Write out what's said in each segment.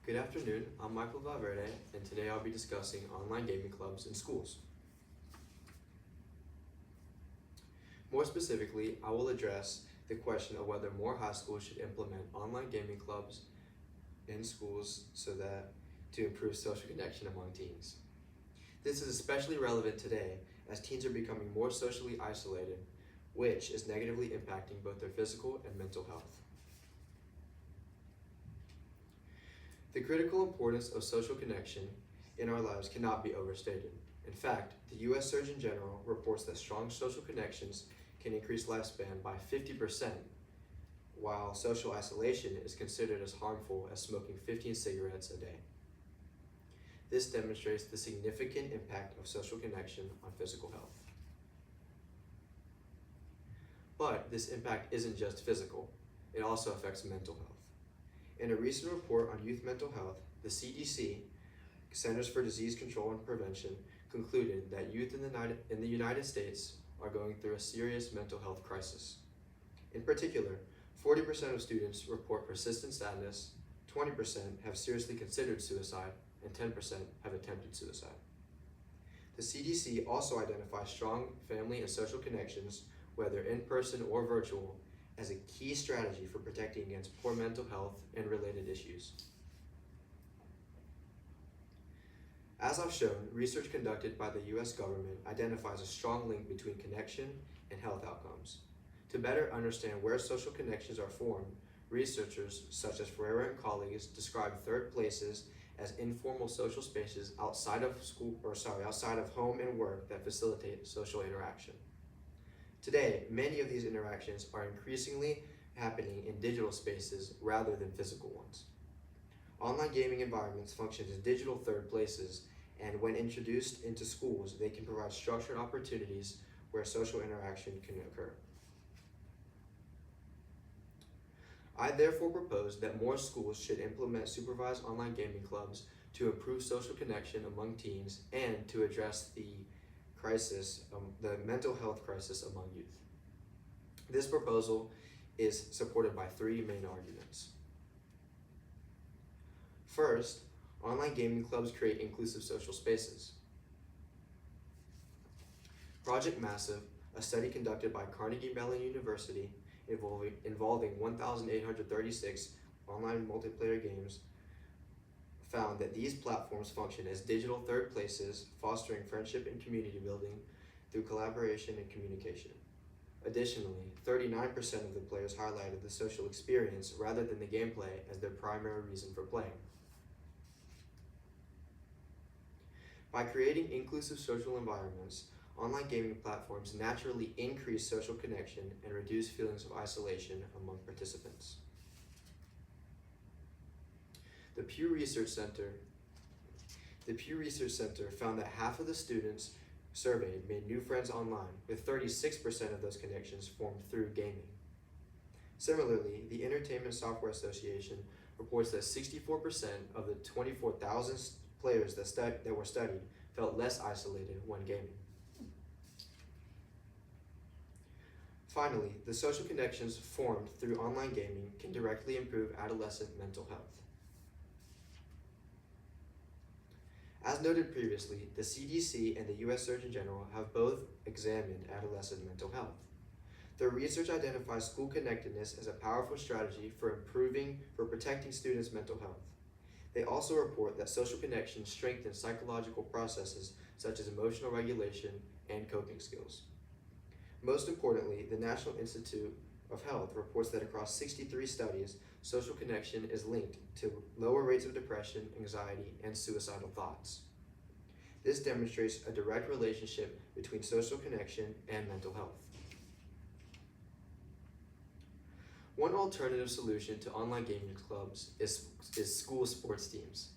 Good afternoon, I'm Michael Valverde, and today I'll be discussing online gaming clubs in schools. More specifically, I will address the question of whether more high schools should implement online gaming clubs in schools to improve social connection among teens. This is especially relevant today as teens are becoming more socially isolated, which is negatively impacting both their physical and mental health. The critical importance of social connection in our lives cannot be overstated. In fact, the U.S. Surgeon General reports that strong social connections can increase lifespan by 50%, while social isolation is considered as harmful as smoking 15 cigarettes a day. This demonstrates the significant impact of social connection on physical health. But this impact isn't just physical, it also affects mental health. In a recent report on youth mental health, the CDC, Centers for Disease Control and Prevention, concluded that youth in the United States are going through a serious mental health crisis. In particular, 40% of students report persistent sadness, 20% have seriously considered suicide, and 10% have attempted suicide. The CDC also identifies strong family and social connections, whether in person or virtual, as a key strategy for protecting against poor mental health and related issues. As I've shown, research conducted by the US government identifies a strong link between connection and health outcomes. To better understand where social connections are formed, researchers such as Ferreira and colleagues describe third places as informal social spaces outside of home and work that facilitate social interaction. Today, many of these interactions are increasingly happening in digital spaces rather than physical ones. Online gaming environments function as digital third places, and when introduced into schools, they can provide structured opportunities where social interaction can occur. I therefore propose that more schools should implement supervised online gaming clubs to improve social connection among teens and to address the mental health crisis among youth. This proposal is supported by three main arguments. First, online gaming clubs create inclusive social spaces. Project Massive, a study conducted by Carnegie Mellon University involving 1,836 online multiplayer games, found that these platforms function as digital third places, fostering friendship and community building through collaboration and communication. Additionally, 39% of the players highlighted the social experience rather than the gameplay as their primary reason for playing. By creating inclusive social environments, online gaming platforms naturally increase social connection and reduce feelings of isolation among participants. The Pew Research Center found that half of the students surveyed made new friends online, with 36% of those connections formed through gaming. Similarly, the Entertainment Software Association reports that 64% of the 24,000 players that were studied felt less isolated when gaming. Finally, the social connections formed through online gaming can directly improve adolescent mental health. As noted previously, the CDC and the US Surgeon General have both examined adolescent mental health. Their research identifies school connectedness as a powerful strategy for protecting students' mental health. They also report that social connections strengthen psychological processes such as emotional regulation and coping skills. Most importantly, the National Institute of Health reports that across 63 studies, social connection is linked to lower rates of depression, anxiety, and suicidal thoughts. This demonstrates a direct relationship between social connection and mental health. One alternative solution to online gaming clubs is school sports teams.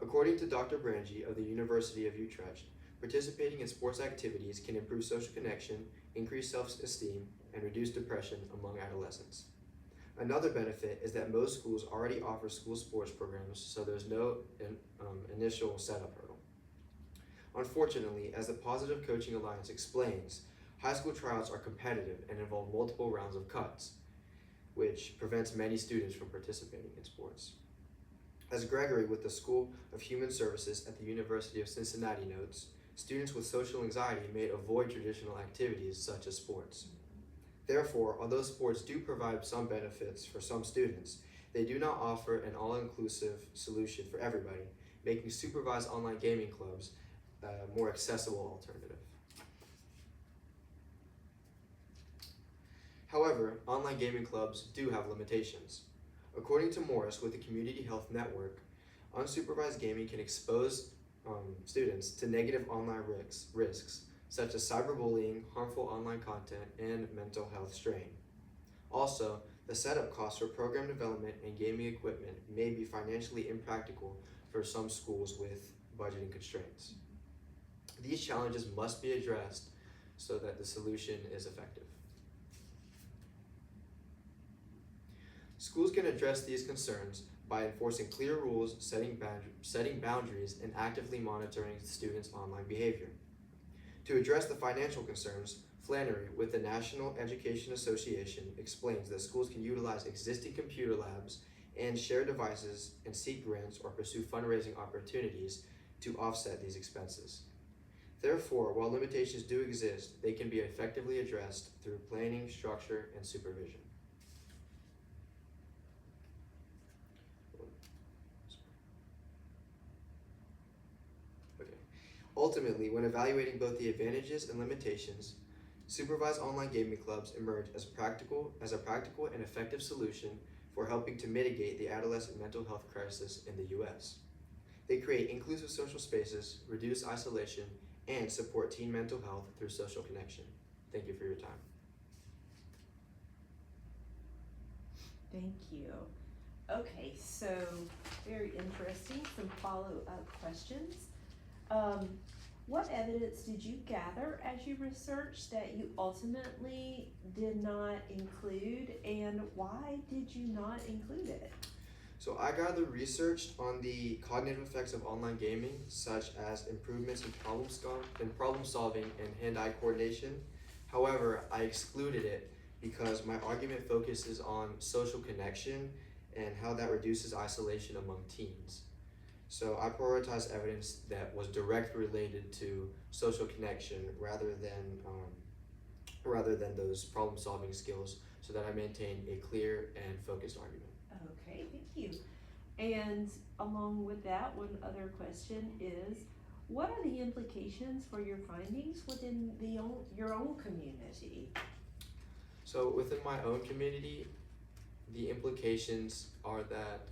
According to Dr. Brangi of the University of Utrecht, participating in sports activities can improve social connection, increase self-esteem, and reduce depression among adolescents. Another benefit is that most schools already offer school sports programs, so there's no initial setup hurdle. Unfortunately, as the Positive Coaching Alliance explains, high school tryouts are competitive and involve multiple rounds of cuts, which prevents many students from participating in sports. As Gregory with the School of Human Services at the University of Cincinnati notes, students with social anxiety may avoid traditional activities such as sports. Therefore, although sports do provide some benefits for some students, they do not offer an all-inclusive solution for everybody, making supervised online gaming clubs a more accessible alternative. However, online gaming clubs do have limitations. According to Morris with the Community Health Network, unsupervised gaming can expose students to negative online risks such as cyberbullying, harmful online content, and mental health strain. Also, the setup costs for program development and gaming equipment may be financially impractical for some schools with budgeting constraints. These challenges must be addressed so that the solution is effective. Schools can address these concerns by enforcing clear rules, setting boundaries, and actively monitoring students' online behavior. To address the financial concerns, Flannery with the National Education Association explains that schools can utilize existing computer labs and share devices and seek grants or pursue fundraising opportunities to offset these expenses. Therefore, while limitations do exist, they can be effectively addressed through planning, structure, and supervision. Ultimately, when evaluating both the advantages and limitations, supervised online gaming clubs emerge as a practical and effective solution for helping to mitigate the adolescent mental health crisis in the U.S. They create inclusive social spaces, reduce isolation, and support teen mental health through social connection. Thank you for your time. Thank you. Okay, so very interesting. Some follow-up questions. What evidence did you gather as you researched that you ultimately did not include, and why did you not include it? So I gathered research on the cognitive effects of online gaming, such as improvements in problem solving and hand-eye coordination. However, I excluded it because my argument focuses on social connection and how that reduces isolation among teens. So I prioritized evidence that was directly related to social connection rather than those problem-solving skills, so that I maintain a clear and focused argument. Okay, thank you. And along with that, one other question is, what are the implications for your findings within your own community? So within my own community, the implications are that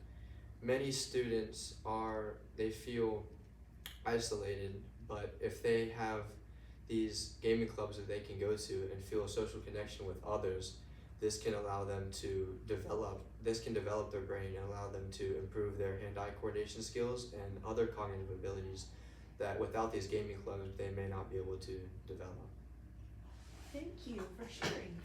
many students they feel isolated, but if they have these gaming clubs that they can go to and feel a social connection with others, this can develop their brain and allow them to improve their hand-eye coordination skills and other cognitive abilities that without these gaming clubs they may not be able to develop. Thank you for sharing.